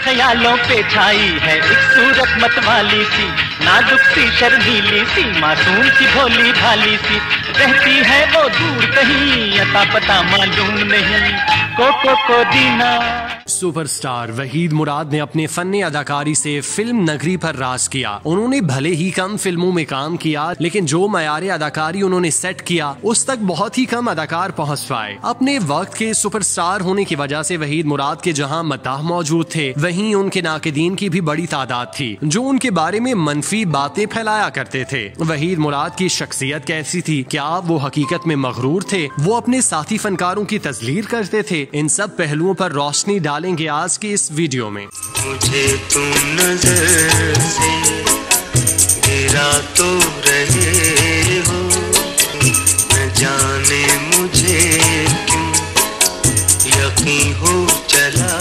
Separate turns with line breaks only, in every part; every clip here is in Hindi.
ख्यालों पे छाई है एक सूरत मतवाली सी, नाजुक सी शर्मीली सी, मासूम सी भोली भाली सी, रहती है वो दूर कहीं, अता पता मालूम नहीं, को दीना।
सुपरस्टार वहीद मुराद ने अपने फन्ने अदाकारी से फिल्म नगरी पर राज किया। उन्होंने भले ही कम फिल्मों में काम किया, लेकिन जो मयारे अदाकारी उन्होंने सेट किया उस तक बहुत ही कम अदाकार पहुंच पाए। अपने वक्त के सुपरस्टार होने की वजह से वहीद मुराद के जहां मद्दाह मौजूद थे, वहीं उनके नाकिदीन की भी बड़ी तादाद थी जो उनके बारे में मनफी बातें फैलाया करते थे। वहीद मुराद की शख्सियत कैसी थी? क्या वो हकीकत में मगरूर थे? वो अपने साथी फनकारों की तस्लीर करते थे? इन सब पहलुओं पर रोशनी डालेंगे आज की इस वीडियो में।
मुझे तुम नजर से गिरा तो रहे हो, न जाने मुझे क्यों यकीन हो चला।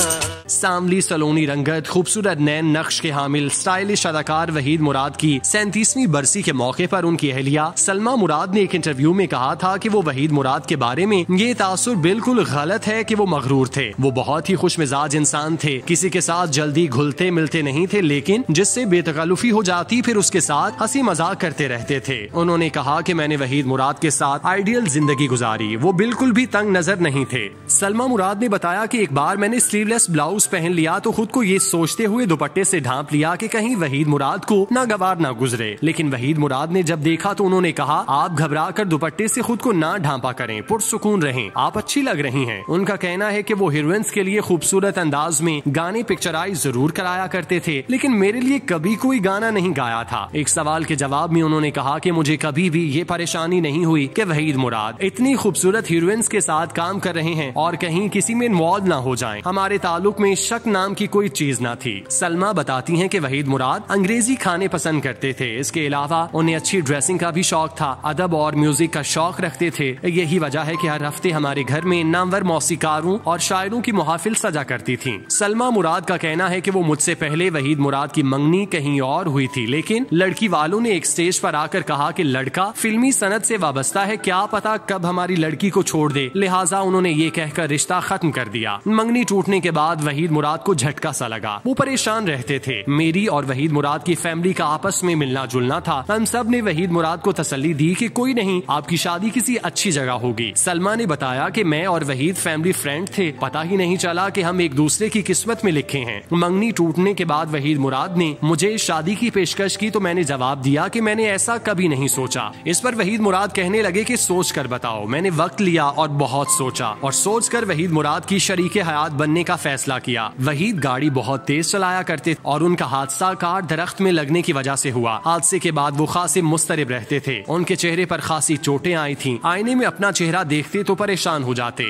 सांवली सलोनी रंगत, खूबसूरत नैन नक्श के हामिल स्टाइलिश अदाकार वहीद मुराद की 37वीं बरसी के मौके पर उनकी अहलिया सलमा मुराद ने एक इंटरव्यू में कहा था कि वो वहीद मुराद के बारे में ये तासुर बिल्कुल गलत है कि वो मगरूर थे। वो बहुत ही खुश मिजाज इंसान थे, किसी के साथ जल्दी घुलते मिलते नहीं थे, लेकिन जिससे बेतकल्लुफी हो जाती फिर उसके साथ हंसी मजाक करते रहते थे। उन्होंने कहा कि मैंने वहीद मुराद के साथ आइडियल जिंदगी गुजारी, वो बिल्कुल भी तंग नजर नहीं थे। सलमा मुराद ने बताया कि एक बार मैंने स्लीवलेस ब्लाउज पहन लिया तो खुद को ये सोचते हुए दुपट्टे से ढांप लिया कि कहीं वहीद मुराद को नागवार ना गुजरे, लेकिन वहीद मुराद ने जब देखा तो उन्होंने कहा, आप घबरा कर दुपट्टे से खुद को ना ढांपा करें, पुरसुकून रहें, आप अच्छी लग रही हैं। उनका कहना है कि वो हीरोइंस के लिए खूबसूरत अंदाज में गाने पिक्चराइज जरूर कराया करते थे, लेकिन मेरे लिए कभी कोई गाना नहीं गाया था। एक सवाल के जवाब में उन्होंने कहा कि मुझे कभी भी ये परेशानी नहीं हुई कि वहीद मुराद इतनी खूबसूरत हीरोइंस के साथ काम कर रहे हैं और कहीं किसी में इन्वॉल्व ना हो जाएं। हमारे ताल्लुक में शक नाम की कोई चीज ना थी। सलमा बताती हैं कि वहीद मुराद अंग्रेजी खाने पसंद करते थे, इसके अलावा उन्हें अच्छी ड्रेसिंग का भी शौक था, अदब और म्यूजिक का शौक रखते थे। यही वजह है कि हर हफ्ते हमारे घर में नामवर मौसीकारों और शायरों की महफिल सजा करती थी। सलमा मुराद का कहना है कि वो मुझसे पहले वहीद मुराद की मंगनी कहीं और हुई थी, लेकिन लड़की वालों ने एक स्टेज पर आकर कहा कि लड़का फिल्मी सनत से वाबस्ता है, क्या पता कब हमारी लड़की को छोड़ दे, लिहाजा उन्होंने ये कहकर रिश्ता खत्म कर दिया। मंगनी टूटने के बाद वहीद मुराद को झटका सा लगा, वो परेशान रहते थे। मेरी और वहीद मुराद की फैमिली का आपस में मिलना जुलना था। हम सब ने वहीद मुराद को तसल्ली दी कि कोई नहीं, आपकी शादी किसी अच्छी जगह होगी। सलमा ने बताया कि मैं और वहीद फैमिली फ्रेंड थे, पता ही नहीं चला कि हम एक दूसरे की किस्मत में लिखे हैं। मंगनी टूटने के बाद वहीद मुराद ने मुझे शादी की पेशकश की तो मैंने जवाब दिया कि मैंने ऐसा कभी नहीं सोचा। इस पर वहीद मुराद कहने लगे कि सोच कर बताओ। मैंने वक्त लिया और बहुत सोचा और सोच कर वहीद मुराद की शरीके हयात बनने का फैसला किया। वहीद गाड़ी बहुत तेज चलाया करते और उनका हादसा कार दरख्त में लगने की वजह से हुआ। हादसे के बाद वो खासे मुस्तरिब रहते थे, उनके चेहरे पर खासी चोटें आई थीं। आईने में अपना चेहरा देखते तो परेशान हो जाते।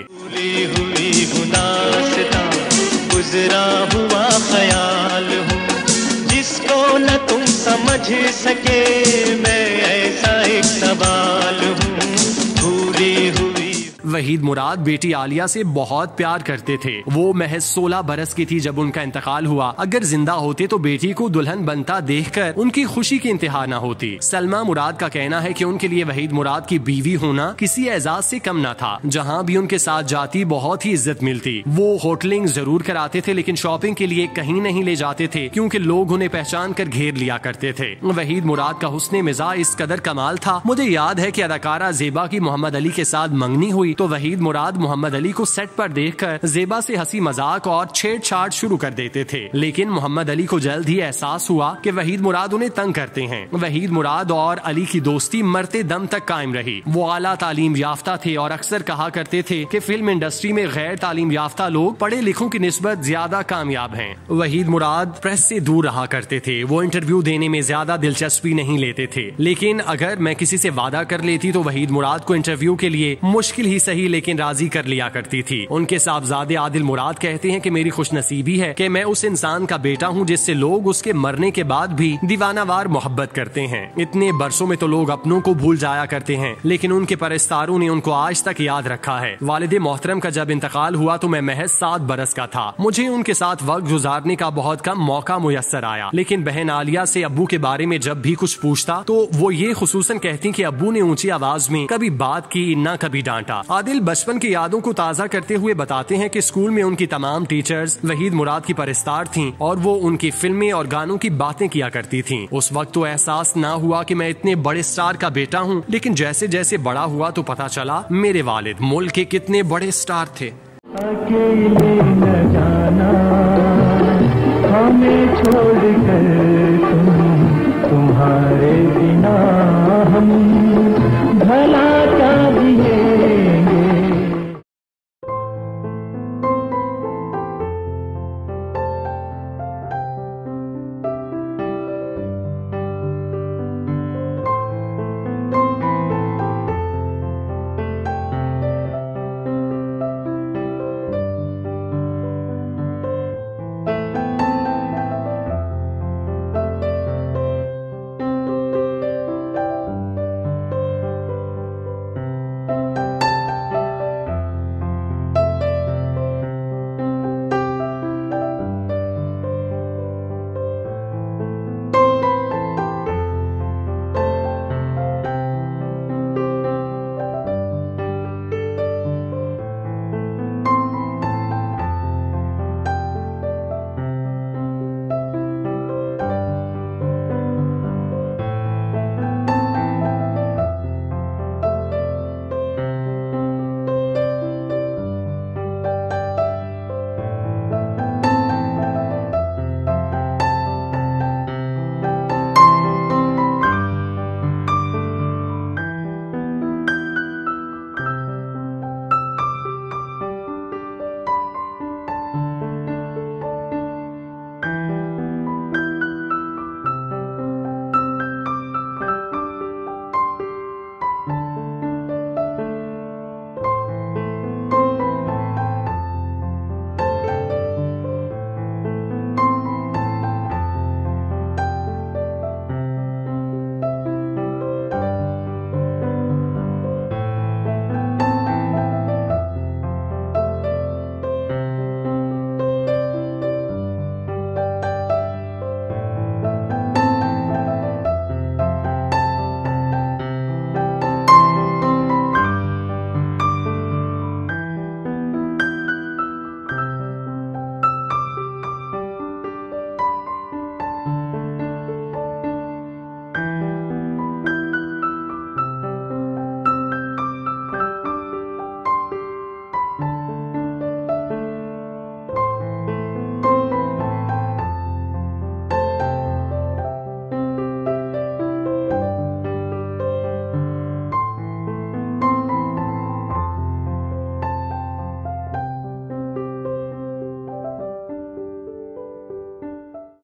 गुजरा हुआ ख्याल हूँ जिसको न तुम समझ सके, मैं ऐसा एक सवाल हूँ भूली हुई।
वहीद मुराद बेटी आलिया से बहुत प्यार करते थे। वो महज 16 बरस की थी जब उनका इंतकाल हुआ। अगर जिंदा होते तो बेटी को दुल्हन बनता देखकर उनकी खुशी की इंतहा न होती। सलमा मुराद का कहना है कि उनके लिए वहीद मुराद की बीवी होना किसी एजाज से कम न था। जहाँ भी उनके साथ जाती बहुत ही इज्जत मिलती। वो होटलिंग जरूर कराते थे, लेकिन शॉपिंग के लिए कहीं नहीं ले जाते थे क्योंकि लोग उन्हें पहचान कर घेर लिया करते थे। वहीद मुराद का हुस्ने मिजाज इस कदर कमाल था। मुझे याद है कि अदाकारा ज़ेबा की मोहम्मद अली के साथ मंगनी हुई तो वहीद मुराद मोहम्मद अली को सेट पर देखकर ज़ेबा से हंसी मजाक और छेड़छाड़ शुरू कर देते थे, लेकिन मोहम्मद अली को जल्द ही एहसास हुआ कि वहीद मुराद उन्हें तंग करते हैं। वहीद मुराद और अली की दोस्ती मरते दम तक कायम रही। वो आला तालीम याफ्ता थे और अक्सर कहा करते थे कि फिल्म इंडस्ट्री में गैर तालीम याफ्ता लोग पढ़े लिखों की निस्बत ज्यादा कामयाब हैं। वहीद मुराद प्रेस से दूर रहा करते थे। वो इंटरव्यू देने में ज्यादा दिलचस्पी नहीं लेते थे, लेकिन अगर मैं किसी से वादा कर लेती तो वहीद मुराद को इंटरव्यू के लिए मुश्किल ही सही लेकिन राजी कर लिया करती थी। उनके साहबजादे आदिल मुराद कहते हैं कि मेरी खुशनसीबी है कि मैं उस इंसान का बेटा हूँ जिससे लोग उसके मरने के बाद भी दीवानावार मोहब्बत करते हैं। इतने बरसों में तो लोग अपनों को भूल जाया करते हैं, लेकिन उनके परस्तारों ने उनको आज तक याद रखा है। वालिदे मोहतरम का जब इंतकाल हुआ तो मैं महज 7 बरस का था। मुझे उनके साथ वक्त गुजारने का बहुत कम मौका मुयस्सर आया, लेकिन बहन आलिया से अब्बू के बारे में जब भी कुछ पूछता तो वो ये खुसूसन कहती कि अब्बू ने ऊंची आवाज में कभी बात की न कभी डांटा। आदिल बचपन की यादों को ताज़ा करते हुए बताते हैं कि स्कूल में उनकी तमाम टीचर्स वहीद मुराद की परस्तार थीं और वो उनकी फिल्में और गानों की बातें किया करती थीं। उस वक्त तो एहसास ना हुआ कि मैं इतने बड़े स्टार का बेटा हूँ, लेकिन जैसे जैसे बड़ा हुआ तो पता चला मेरे वालिद मुल्क के कितने बड़े स्टार थे।
अकेले न जाना हमें छोड़ कर